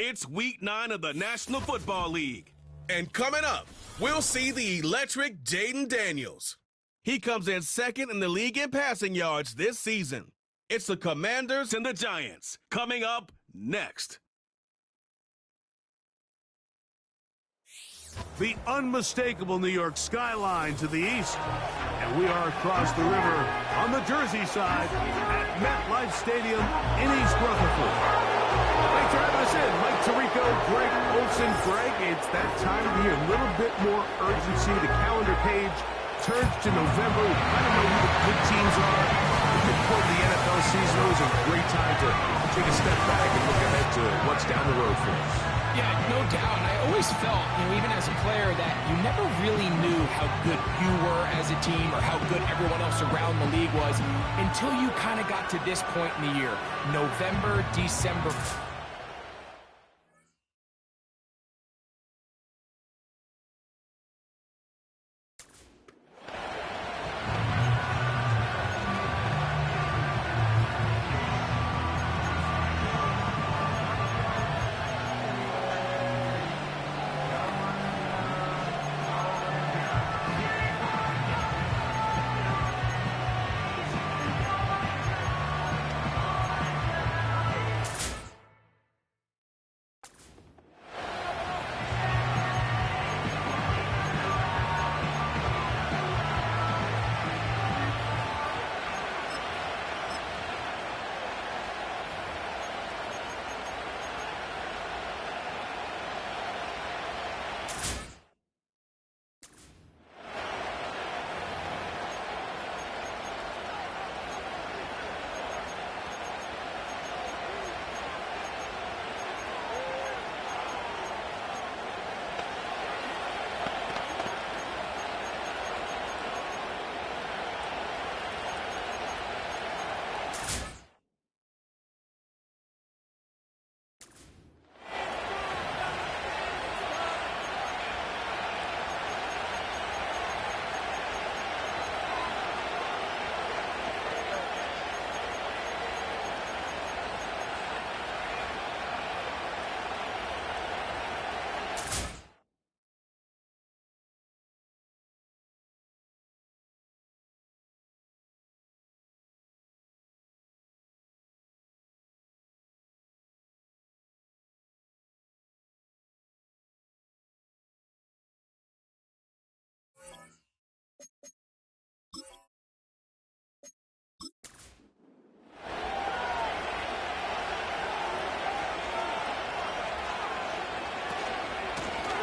It's Week 9 of the National Football League. And coming up, we'll see the electric Jaden Daniels. He comes in second in the league in passing yards this season. It's the Commanders and the Giants. Coming up next. The unmistakable New York skyline to the east. And we are across the river on the Jersey side at MetLife Stadium in East Rutherford. Thanks for having us in. Mike Tirico, Greg Olson. Greg, it's that time of the year. A little bit more urgency. The calendar page turns to November. We kind of know who the good teams are. Looking forward to the NFL season. Always a great time to take a step back and look ahead to what's down the road for us. Yeah, no doubt. And I always felt, even as a player, that you never really knew how good you were as a team or how good everyone else around the league was until you kind of got to this point in the year. November, December.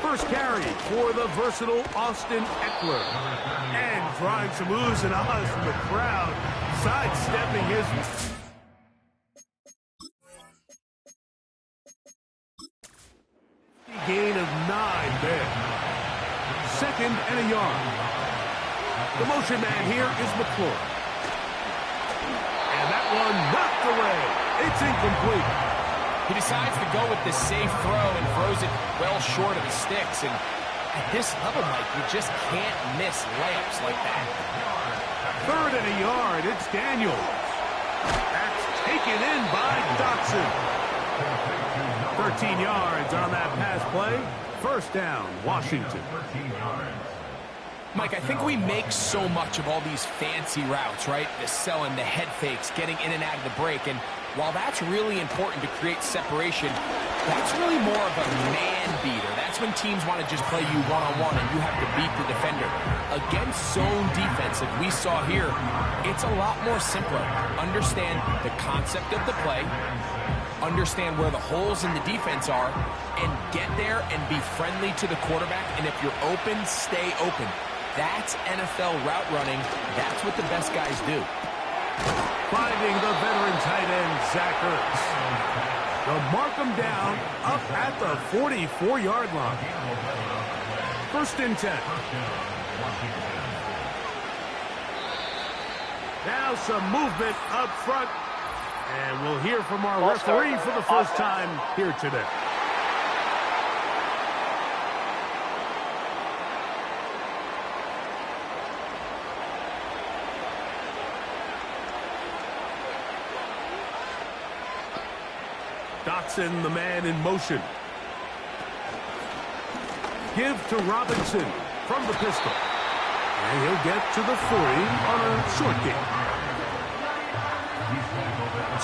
First carry for the versatile Austin Eckler. And drawing some oohs and ahs from the crowd, sidestepping his... gain of 9 there. Second and a yard. The motion man here is McClure. And that one knocked away. It's incomplete. He decides to go with the safe throw and throws it well short of the sticks. And at this level, Mike, you just can't miss layups like that. Third and a yard. It's Daniels. That's taken in by Dotson. 13 yards on that pass play. First down, Washington. Mike, I think we make so much of all these fancy routes, right? The selling, the head fakes, getting in and out of the break. And while that's really important to create separation, that's really more of a man beater. That's when teams want to just play you one-on-one and you have to beat the defender. Against zone defense, like we saw here, it's a lot more simpler. Understand the concept of the play, understand where the holes in the defense are, and get there and be friendly to the quarterback. And if you're open, stay open. That's NFL route running. That's what the best guys do. Finding the veteran tight end, Zach Ertz. They'll mark him down up at the 44-yard line. First and 10. Now some movement up front. And we'll hear from our referee for the first time here today. Dotson, the man in motion. Give to Robinson from the pistol. And he'll get to the 40 on a short gain.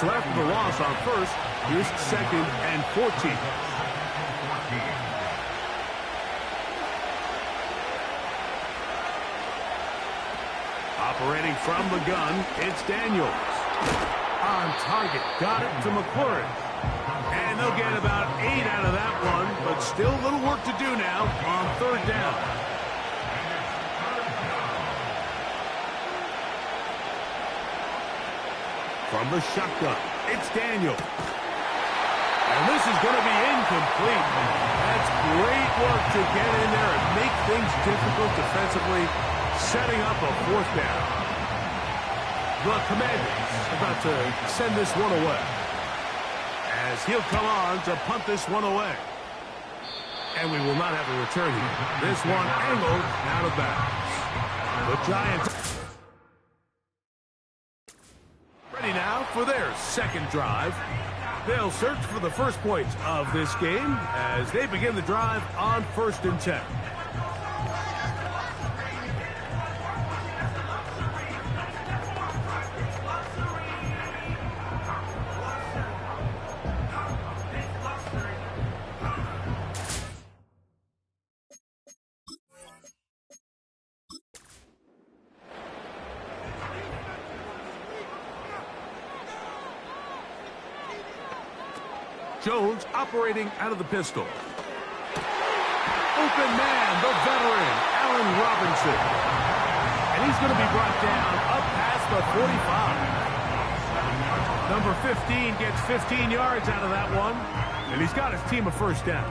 So after the loss on first, here's 2nd and 14. Operating from the gun, it's Daniels. On target, got it to McLaurin. And they'll get about 8 out of that one, but still a little work to do now on 3rd down. From the shotgun, it's Daniel. And this is going to be incomplete. That's great work to get in there and make things difficult defensively, setting up a 4th down. The Commanders about to send this one away, as he'll come on to punt this one away. And we will not have a return here. This one angled out of bounds. The Giants ready now for their 2nd drive. They'll search for the first points of this game as they begin the drive on 1st and 10. Jones operating out of the pistol. Open man, the veteran, Allen Robinson. And he's going to be brought down up past the 45. Number 15 gets 15 yards out of that one. And he's got his team a 1st down.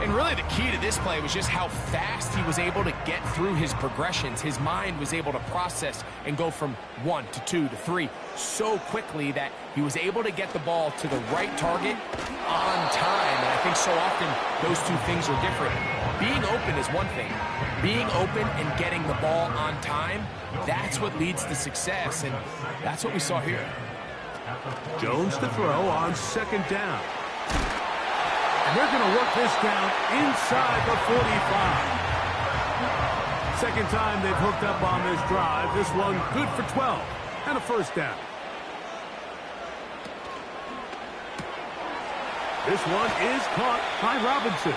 And really the key to this play was just how fast he was able to get through his progressions. His mind was able to process and go from 1 to 2 to 3 so quickly that he was able to get the ball to the right target on time. And I think so often those two things are different. Being open is one thing. Being open and getting the ball on time, that's what leads to success. And that's what we saw here. Jones to throw on 2nd down. And they're going to work this down inside the 45. 2nd time they've hooked up on this drive. This one good for 12 and a 1st down. This one is caught by Robinson.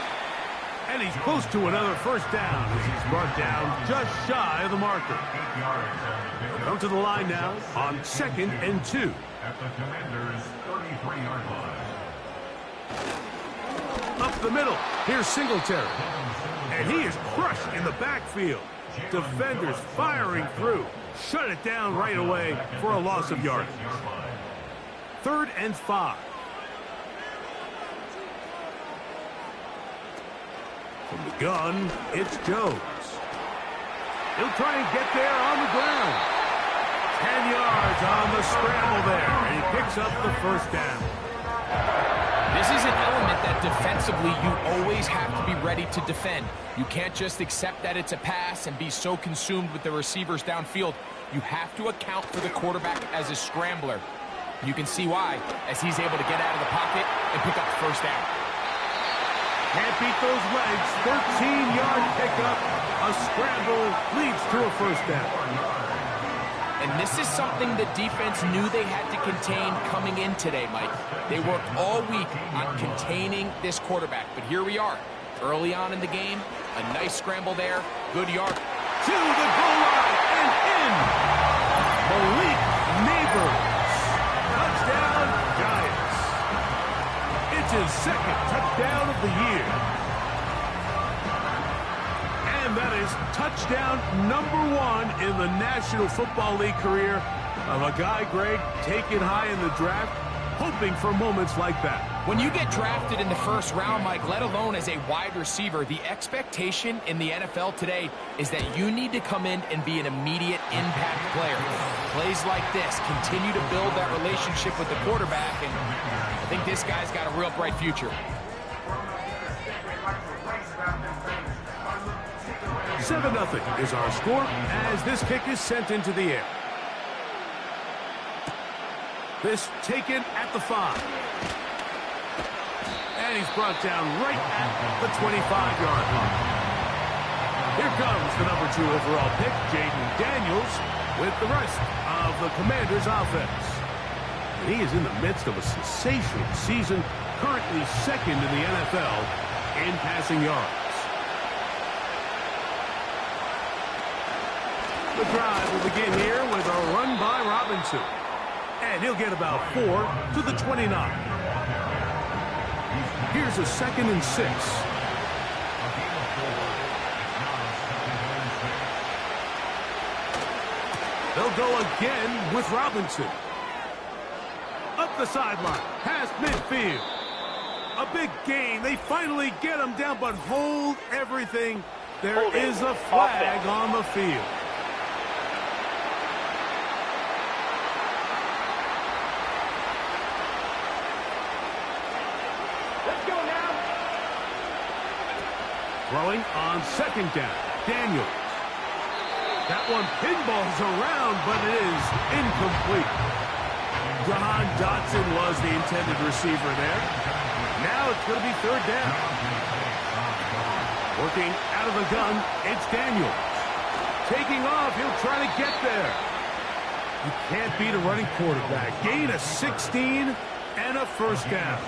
And he's close to another 1st down as he's brought down just shy of the marker. Come to the line now on 2nd and 2. At the Commanders' 33-yard line. Up the middle, here's Singletary. And he is crushed in the backfield. Defenders firing through. Shut it down right away for a loss of yardage. 3rd and 5. From the gun, it's Jones. He'll try and get there on the ground. 10 yards on the scramble there. And he picks up the 1st down. This is an element that defensively you always have to be ready to defend. You can't just accept that it's a pass and be so consumed with the receivers downfield. You have to account for the quarterback as a scrambler. You can see why, as he's able to get out of the pocket and pick up the 1st down. Can't beat those legs. 13-yard pickup. A scramble leads to a 1st down. And this is something the defense knew they had to contain coming in today, Mike. They worked all week on containing this quarterback. But here we are, early on in the game. A nice scramble there. Good yard. To the goal line and in. Malik Neighbors. Touchdown, Giants. It's his 2nd touchdown of the year. And that is touchdown number 1 in the National Football League career of a guy, Greg, taken high in the draft, hoping for moments like that. When you get drafted in the 1st round, Mike, let alone as a wide receiver, the expectation in the NFL today is that you need to come in and be an immediate impact player. Plays like this continue to build that relationship with the quarterback, and I think this guy's got a real bright future. 7-0 is our score as this kick is sent into the air. This taken at the 5. And he's brought down right at the 25-yard line. Here comes the number 2 overall pick, Jaden Daniels, with the rest of the Commanders' offense. And he is in the midst of a sensational season, currently second in the NFL in passing yards. The drive will begin here with a run by Robinson. And he'll get about 4 to the 29. Here's a 2nd and 6. They'll go again with Robinson. Up the sideline, past midfield. A big gain. They finally get him down, but hold everything. There is a flag on the field. Let's go now. Throwing on 2nd down, Daniels. That one pinballs around, but it is incomplete. John Dotson was the intended receiver there. Now it's going to be 3rd down. Working out of the gun, it's Daniels. Taking off, he'll try to get there. You can't beat a running quarterback. Gain of 16 and a 1st down.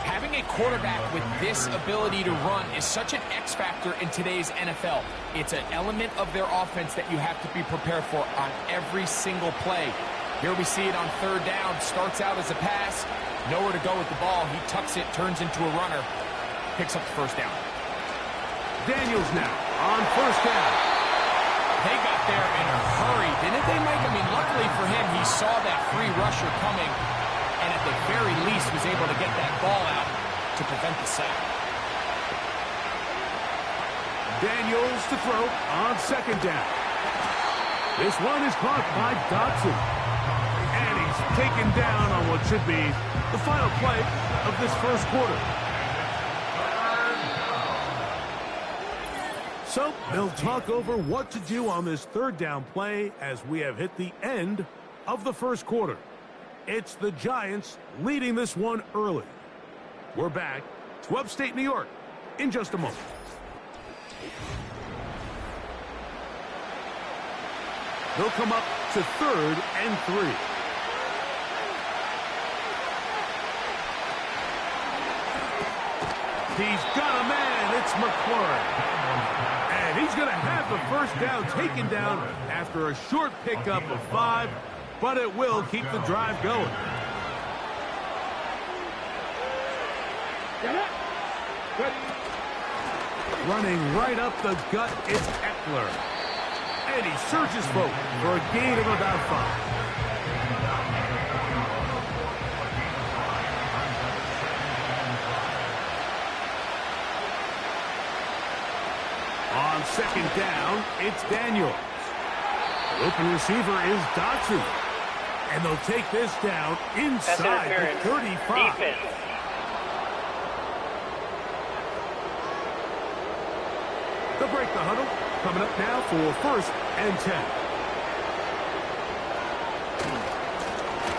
Having a quarterback with this ability to run is such an X factor in today's NFL. It's an element of their offense that you have to be prepared for on every single play. Here we see it on 3rd down. Starts out as a pass. Nowhere to go with the ball. He tucks it, turns into a runner. Picks up the 1st down. Daniels now on 1st down. They got there in a hurry, didn't they, Mike? I mean, luckily for him, he saw that free rusher coming, and at the very least was able to get that ball out to prevent the sack. Daniels to throw on 2nd down. This one is caught by Dotson. And he's taken down on what should be the final play of this 1st quarter. So they'll talk over what to do on this 3rd down play as we have hit the end of the 1st quarter. It's the Giants leading this one early. We're back to upstate New York in just a moment. They'll come up to 3rd and 3. He's got a man. It's McLaurin. And he's going to have the 1st down taken down after a short pickup of 5, but it will keep the drive going. Running right up the gut, it's Eckler. And he searches for a gain of about 5. On 2nd down, it's Daniels. The open receiver is Dotson. And they'll take this down inside the 35. Defense. They'll break the huddle. Coming up now for 1st and 10.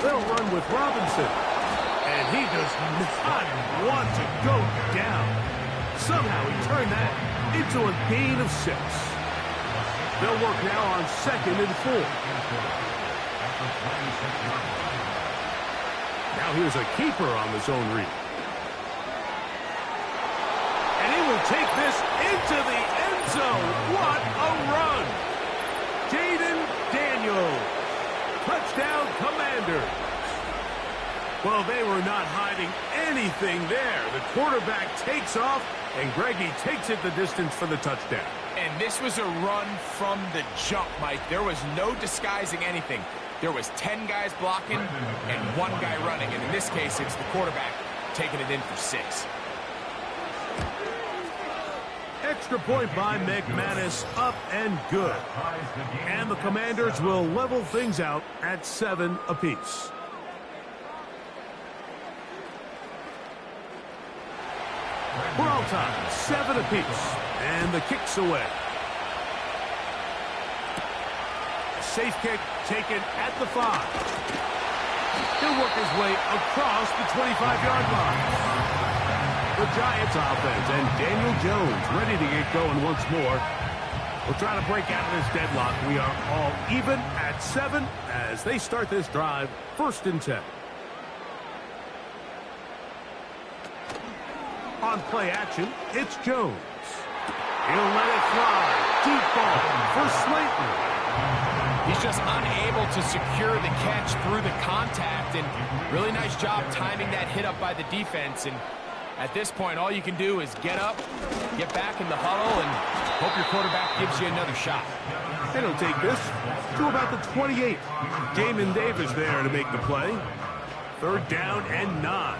They'll run with Robinson. And he does not want to go down. Somehow he turned that into a gain of 6. They'll work now on 2nd and 4. Now here's a keeper on the zone read. And he will take this into the end zone. What a run! Jaden Daniels. Touchdown, Commanders. Well, they were not hiding anything there. The quarterback takes off, and Greggy takes it the distance for the touchdown. And this was a run from the jump, Mike. There was no disguising anything. There was 10 guys blocking and 1 guy running. And in this case, it's the quarterback taking it in for 6. Extra point by McManus, up and good. And the Commanders will level things out at 7 apiece. We're all tied, 7 apiece. And the kick's away. A safe kick taken at the 5. He'll work his way across the 25-yard line. The Giants offense and Daniel Jones ready to get going once more. We'll try to break out of this deadlock. We are all even at 7 as they start this drive, 1st and 10. On play action, it's Jones. He'll let it fly. Deep ball for Slayton. He's just unable to secure the catch through the contact, and really nice job timing that hit up by the defense. And at this point, all you can do is get up, get back in the huddle, and hope your quarterback gives you another shot. And he'll take this to about the 28. Jamin Davis there to make the play. 3rd down and 9.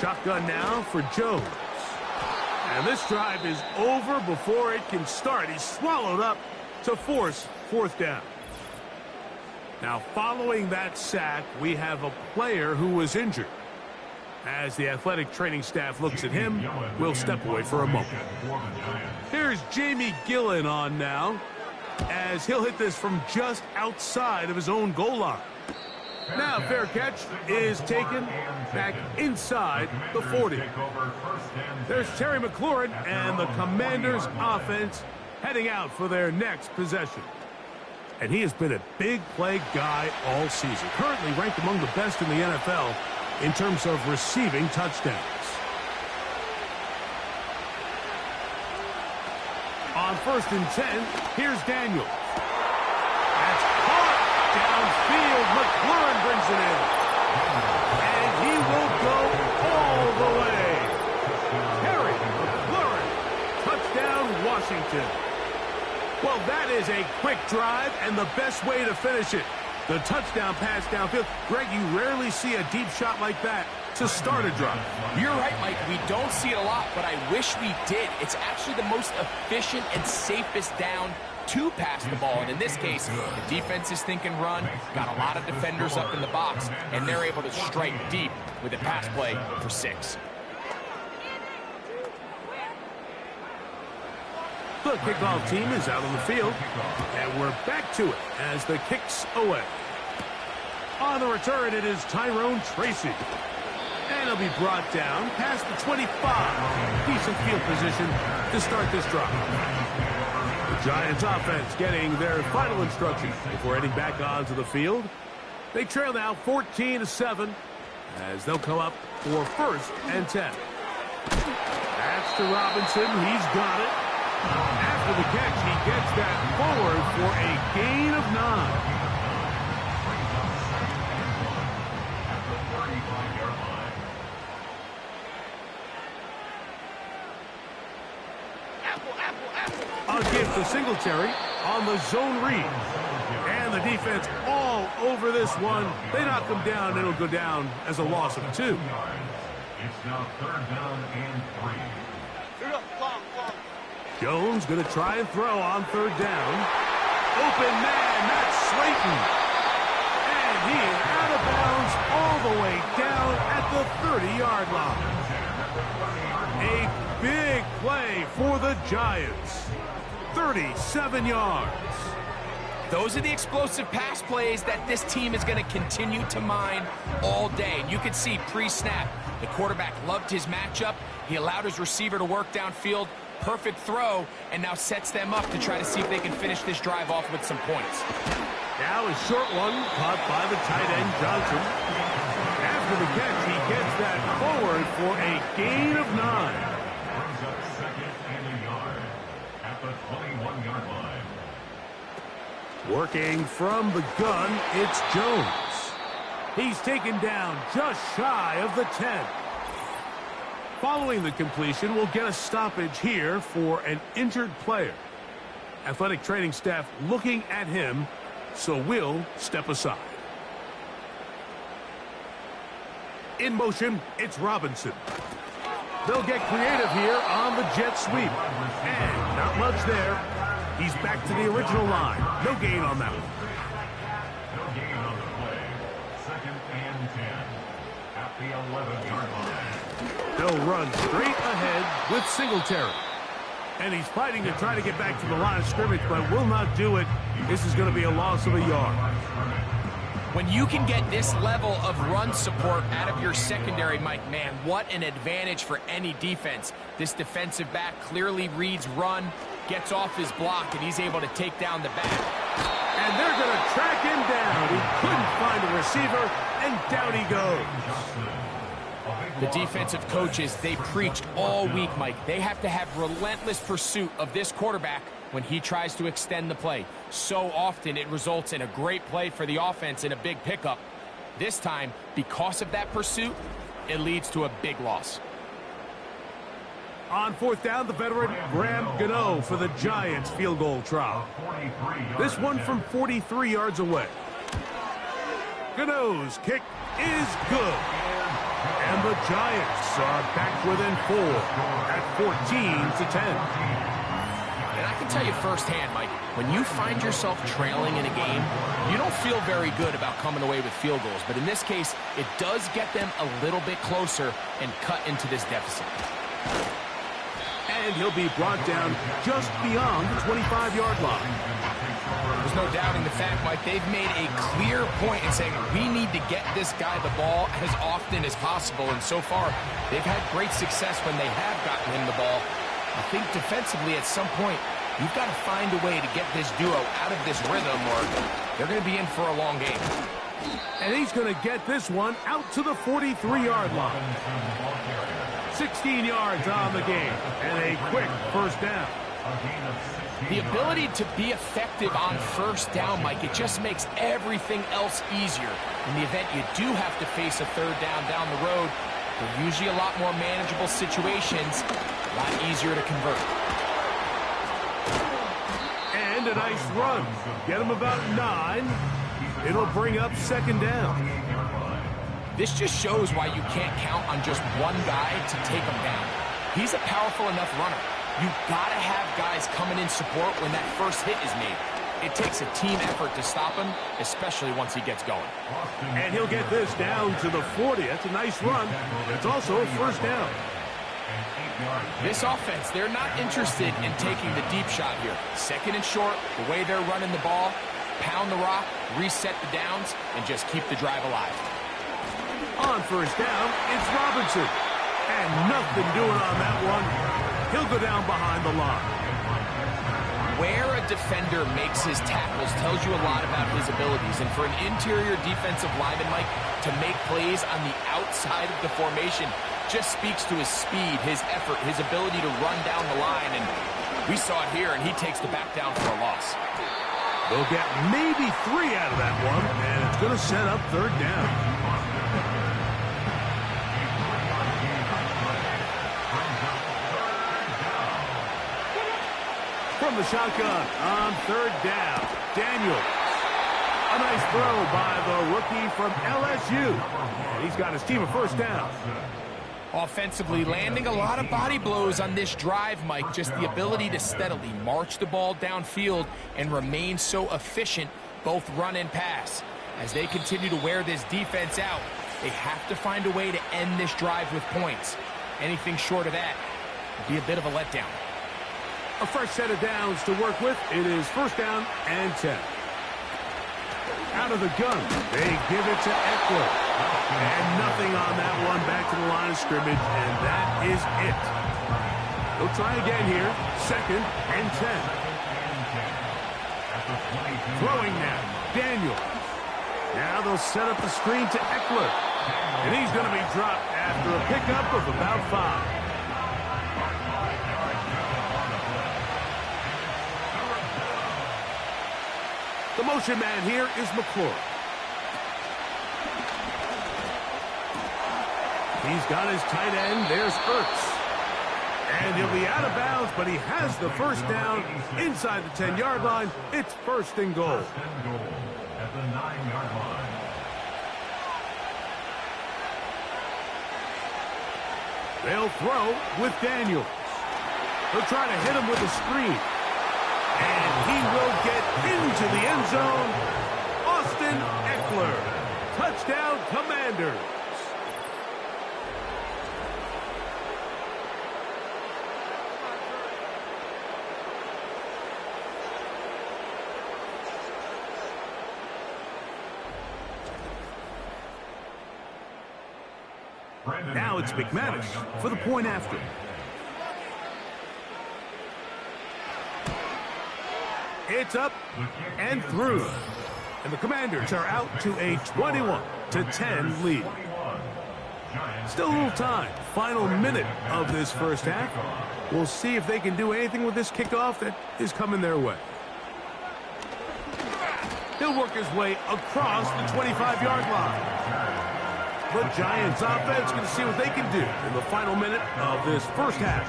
Shotgun now for Jones. And this drive is over before it can start. He's swallowed up to force 4th down. Now, following that sack, we have a player who was injured. As the athletic training staff looks at him, we'll step away for a moment. Here's Jamie Gillen on now, as he'll hit this from just outside of his own goal line. Now, fair catch is taken back inside the 40. There's Terry McLaurin and the Commanders' offense heading out for their next possession. And he has been a big play guy all season. Currently ranked among the best in the NFL in terms of receiving touchdowns. On 1st and 10, here's Daniels. That's caught downfield. McLaurin brings it in. And he will go all the way. Terry McLaurin. Touchdown, Washington. Well, that is a quick drive and the best way to finish it. The touchdown pass downfield. Greg, you rarely see a deep shot like that to start a drive. You're right, Mike. We don't see it a lot, but I wish we did. It's actually the most efficient and safest down to pass the ball. And in this case, the defense is thinking run, got a lot of defenders up in the box, and they're able to strike deep with a pass play for 6. The kickoff team is out on the field, and we're back to it as the kick's away. On the return, it is Tyrone Tracy. And he'll be brought down past the 25. Decent field position to start this drive. The Giants offense getting their final instructions before heading back onto the field. They trail now 14-7 as they'll come up for 1st and 10. That's to Robinson. He's got it. After the catch, he gets that forward for a gain of 9. A gift to Singletary on the zone read. And the defense all over this one. They knock him down, and it'll go down as a loss of 2. It's now 3rd down and 3. Jones going to try and throw on 3rd down. Open man, that's Slayton. And he is out of bounds all the way down at the 30-yard line. A big play for the Giants. 37 yards. Those are the explosive pass plays that this team is going to continue to mine all day. And you can see pre-snap, the quarterback loved his matchup. He allowed his receiver to work downfield. Perfect throw, and now sets them up to try to see if they can finish this drive off with some points. Now a short one caught by the tight end Johnson. After the catch, he gets that forward for a gain of 9. Brings up 2nd and a yard at the 21-yard line. Working from the gun, it's Jones. He's taken down just shy of the 10. Following the completion, we'll get a stoppage here for an injured player. Athletic training staff looking at him, so we'll step aside. In motion, it's Robinson. They'll get creative here on the jet sweep. And not much there. He's back to the original line. No gain on that one. No gain on the play. 2nd and 10 at the 11-yard line. They'll run straight ahead with Singletary. And he's fighting to try to get back to the line of scrimmage, but will not do it. This is going to be a loss of a yard. When you can get this level of run support out of your secondary, Mike, man, what an advantage for any defense. This defensive back clearly reads run, gets off his block, and he's able to take down the back. And they're going to track him down. He couldn't find a receiver, and down he goes. The defensive coaches, they preached all week, Mike. They have to have relentless pursuit of this quarterback when he tries to extend the play. So often it results in a great play for the offense and a big pickup. This time, because of that pursuit, it leads to a big loss. On fourth down, the veteran Graham Gano for the Giants field goal try. This one from 43 yards away. Gano's kick is good. And the Giants are back within 4 at 14-10. And I can tell you firsthand, Mike, when you find yourself trailing in a game, you don't feel very good about coming away with field goals. But in this case, it does get them a little bit closer and cut into this deficit. And he'll be brought down just beyond the 25-yard line. There's no doubting the fact, Mike, they've made a clear point in saying we need to get this guy the ball as often as possible. And so far, they've had great success when they have gotten him the ball. I think defensively at some point, you've got to find a way to get this duo out of this rhythm or they're going to be in for a long game. And he's going to get this one out to the 43-yard line. 16 yards on the game and a quick first down. The ability to be effective on first down, Mike, it just makes everything else easier. In the event you do have to face a third down the road, they're usually a lot more manageable situations, a lot easier to convert. And a nice run. Get him about 9. It'll bring up second down. This just shows why you can't count on just one guy to take him down. He's a powerful enough runner. You've got to have guys coming in support when that first hit is made. It takes a team effort to stop him, especially once he gets going. And he'll get this down to the 40. That's a nice run. It's also a first down. This offense, they're not interested in taking the deep shot here. Second and short, the way they're running the ball, pound the rock, reset the downs, and just keep the drive alive. On first down, it's Robinson. And nothing doing on that one. He'll go down behind the line. Where a defender makes his tackles tells you a lot about his abilities. And for an interior defensive lineman, Mike, to make plays on the outside of the formation just speaks to his speed, his effort, his ability to run down the line. And we saw it here, and he takes the back down for a loss. They'll get maybe 3 out of that one, and it's going to set up third down. From the shotgun on third down, Daniels. A nice throw by the rookie from LSU. And he's got his team a first down. Offensively, landing a lot of body blows on this drive, Mike. Just the ability to steadily march the ball downfield and remain so efficient, both run and pass. As they continue to wear this defense out, they have to find a way to end this drive with points. Anything short of that would be a bit of a letdown. A fresh set of downs to work with. It is first down and 10. Out of the gun, they give it to Eckler. And nothing on that one, back to the line of scrimmage, and that is it. They'll try again here, second and 10. Throwing now, Daniel. Now they'll set up the screen to Eckler. And he's going to be dropped after a pickup of about 5. The motion man here is McClure. He's got his tight end. There's Ertz. And he'll be out of bounds, but he has the first down inside the 10-yard line. It's first and goal. At the 9-yard line. They'll throw with Daniels. They'll try to hit him with a screen. And he will get into the end zone. Austin Eckler. Touchdown, Commanders. Now it's McManus for the point after. It's up and through. And the Commanders are out to a 21-10 lead. Still a little time. Final minute of this first half. We'll see if they can do anything with this kickoff that is coming their way. He'll work his way across the 25-yard line. The Giants offense going to see what they can do in the final minute of this first half.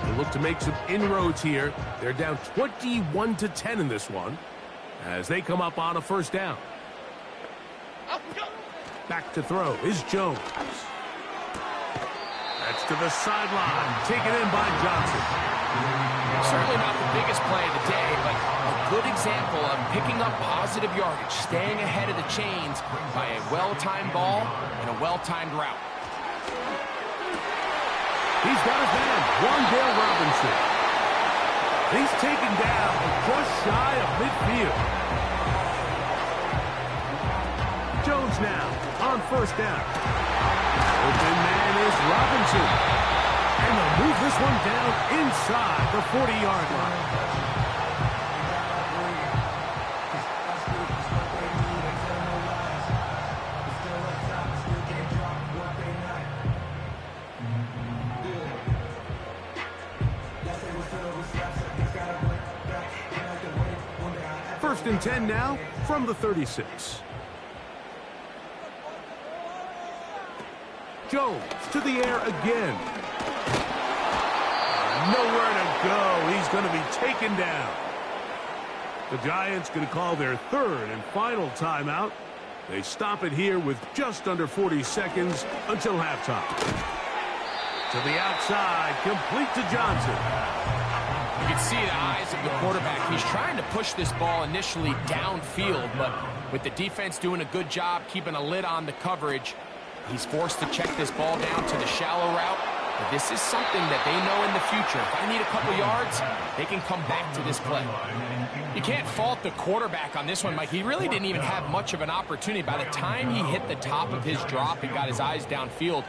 They look to make some inroads here. They're down 21-10 in this one as they come up on a first down. Back to throw is Jones. That's to the sideline. Taken in by Johnson. Certainly not the biggest play of the day, but a good example of picking up positive yardage, staying ahead of the chains by a well-timed ball and a well-timed route. He's got his man, Wandale Robinson. He's taken down just shy of midfield. Jones now on first down. Open man is Robinson. And they'll move this one down inside the 40-yard line. First and 10 now from the 36. Jones to the air again. Nowhere to go. He's going to be taken down. The Giants going to call their third and final timeout. They stop it here with just under 40 seconds until halftime. To the outside, complete to Johnson. You can see the eyes of the quarterback. He's trying to push this ball initially downfield, but with the defense doing a good job keeping a lid on the coverage, he's forced to check this ball down to the shallow route. But this is something that they know in the future. If I need a couple yards, they can come back to this play. You can't fault the quarterback on this one, Mike. He really didn't even have much of an opportunity. By the time he hit the top of his drop and got his eyes downfield,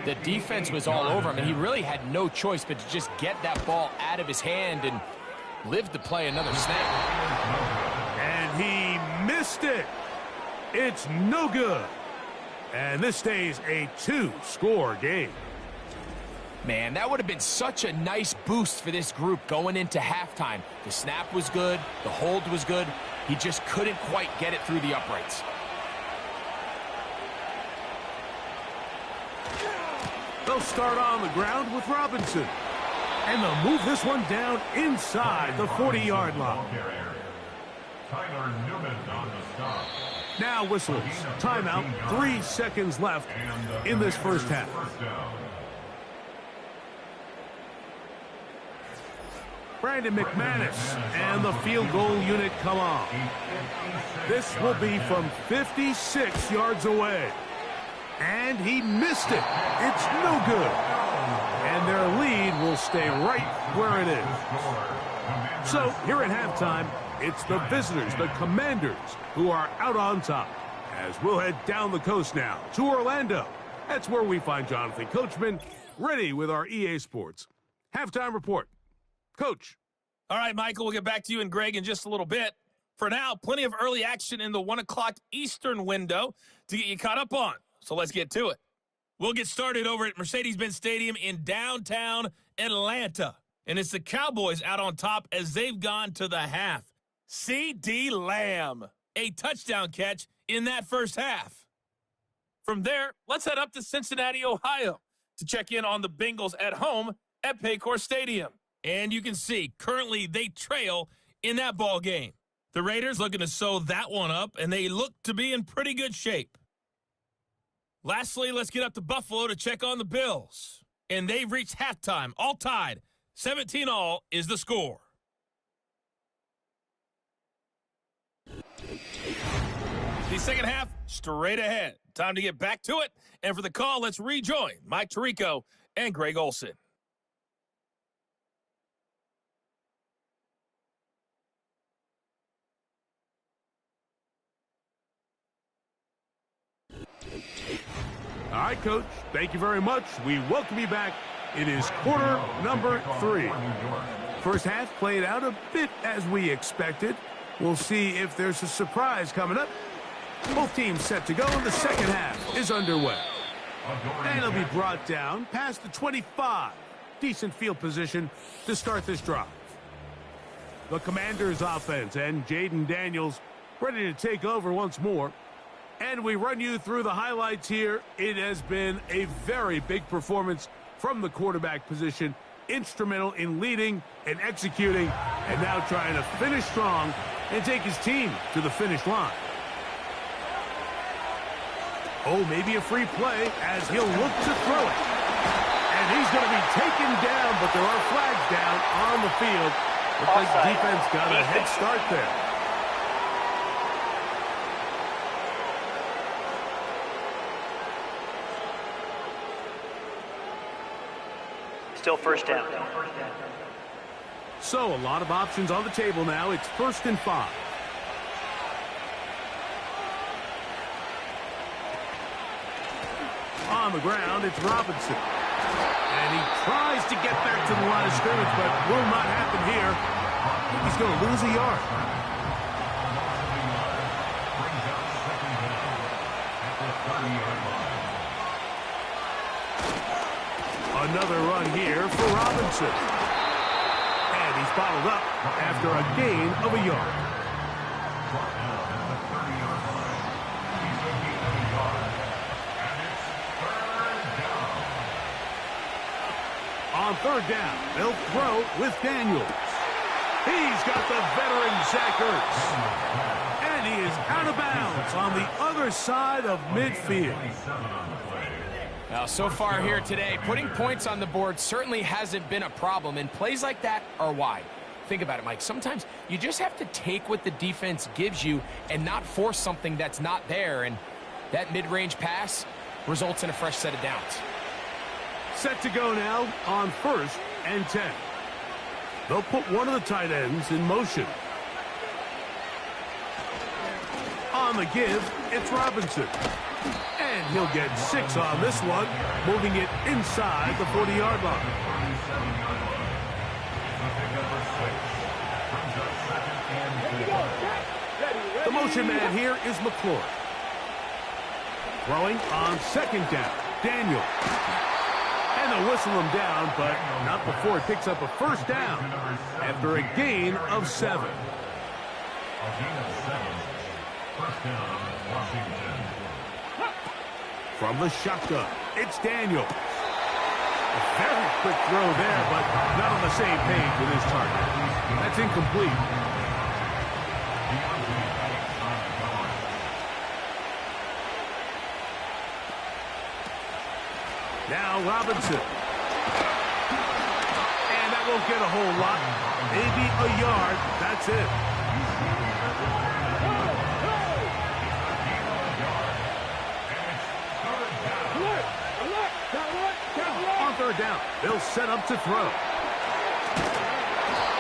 the defense was all over him, and he really had no choice but to just get that ball out of his hand and live to play another snap. And he missed it. It's no good. And this stays a two-score game. Man, that would have been such a nice boost for this group going into halftime. The snap was good. The hold was good. He just couldn't quite get it through the uprights. They'll start on the ground with Robinson. And they'll move this one down inside the 40-yard line. Now whistles. Timeout. 3 seconds left in this first half. Brandon McManus and the field goal unit come on. This will be from 56 yards away. And he missed it. It's no good. And their lead will stay right where it is. So here at halftime, it's the visitors, the Commanders, who are out on top. As we'll head down the coast now to Orlando. That's where we find Jonathan Coachman ready with our EA Sports halftime report. Coach. All right, Michael, we'll get back to you and Greg in just a little bit. For now, plenty of early action in the 1 o'clock Eastern window to get you caught up on. So let's get to it. We'll get started over at Mercedes-Benz Stadium in downtown Atlanta. And it's the Cowboys out on top as they've gone to the half. C.D. Lamb, a touchdown catch in that first half. From there, let's head up to Cincinnati, Ohio to check in on the Bengals at home at Paycor Stadium. And you can see, currently they trail in that ball game. The Raiders looking to sew that one up, and they look to be in pretty good shape. Lastly, let's get up to Buffalo to check on the Bills. And they've reached halftime, all tied. 17-all is the score. The second half, straight ahead. Time to get back to it. And for the call, let's rejoin Mike Tirico and Greg Olson. All right, Coach. Thank you very much. We welcome you back. It is quarter number 3. First half played out a bit as we expected. We'll see if there's a surprise coming up. Both teams set to go, and the second half is underway. And it'll be brought down past the 25. Decent field position to start this drive. The Commanders offense and Jaden Daniels ready to take over once more. And we run you through the highlights here. It has been a very big performance from the quarterback position. Instrumental in leading and executing, and now trying to finish strong and take his team to the finish line. Oh, maybe a free play as he'll look to throw it. And he's going to be taken down, but there are flags down on the field. Looks like the defense got a head start there. Still first down. So, a lot of options on the table now. It's 1st and 5. On the ground, it's Robinson. And he tries to get back to the line of scrimmage, but will not happen here. He's going to lose a yard. Another run here for Robinson. And he's bottled up after a gain of a yard. On 3rd down, they'll throw with Daniels. He's got the veteran Zach Ertz. And he is out of bounds on the other side of midfield. Now, so far here today, putting points on the board certainly hasn't been a problem, and plays like that are why. Think about it, Mike. Sometimes you just have to take what the defense gives you and not force something that's not there, and that mid-range pass results in a fresh set of downs. Set to go now on 1st and 10. They'll put one of the tight ends in motion. On the give, it's Robinson. And he'll get 6 on this one, moving it inside the 40-yard line. The motion man here is McClure. Throwing on 2nd down, Daniel. And they'll whistle him down, but not before he picks up a 1st down after a gain of 7. From the shotgun, it's Daniel. A very quick throw there, but not on the same page with his target. That's incomplete. Now Robinson. And that won't get a whole lot. Maybe a yard. That's it. On 3rd down, they'll set up to throw.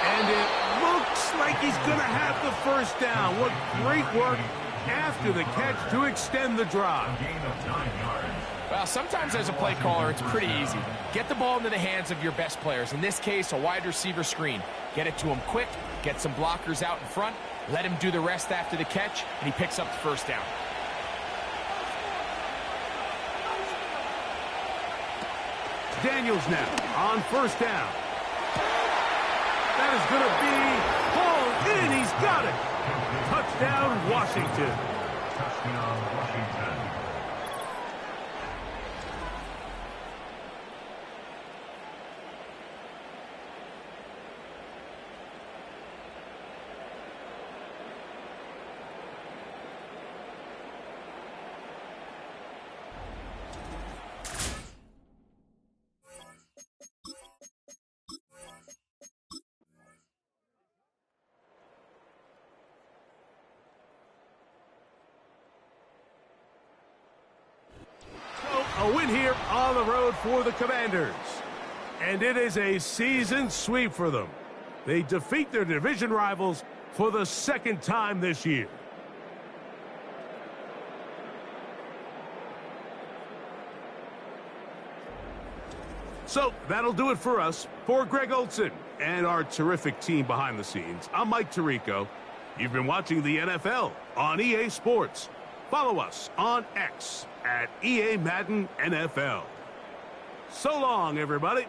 And it looks like he's going to have the 1st down. What great work after the catch to extend the drive. Well, sometimes as a play caller, it's pretty easy. Get the ball into the hands of your best players. In this case, a wide receiver screen. Get it to him quick, get some blockers out in front, let him do the rest after the catch, and he picks up the 1st down. Daniels now on 1st down. That is going to be hauled in. He's got it. Touchdown, Washington. Touchdown, Washington. A win here on the road for the Commanders. And it is a season sweep for them. They defeat their division rivals for the 2nd time this year. So that'll do it for us. For Greg Olson and our terrific team behind the scenes, I'm Mike Tirico. You've been watching the NFL on EA Sports. Follow us on X at EA Madden NFL. So long, everybody.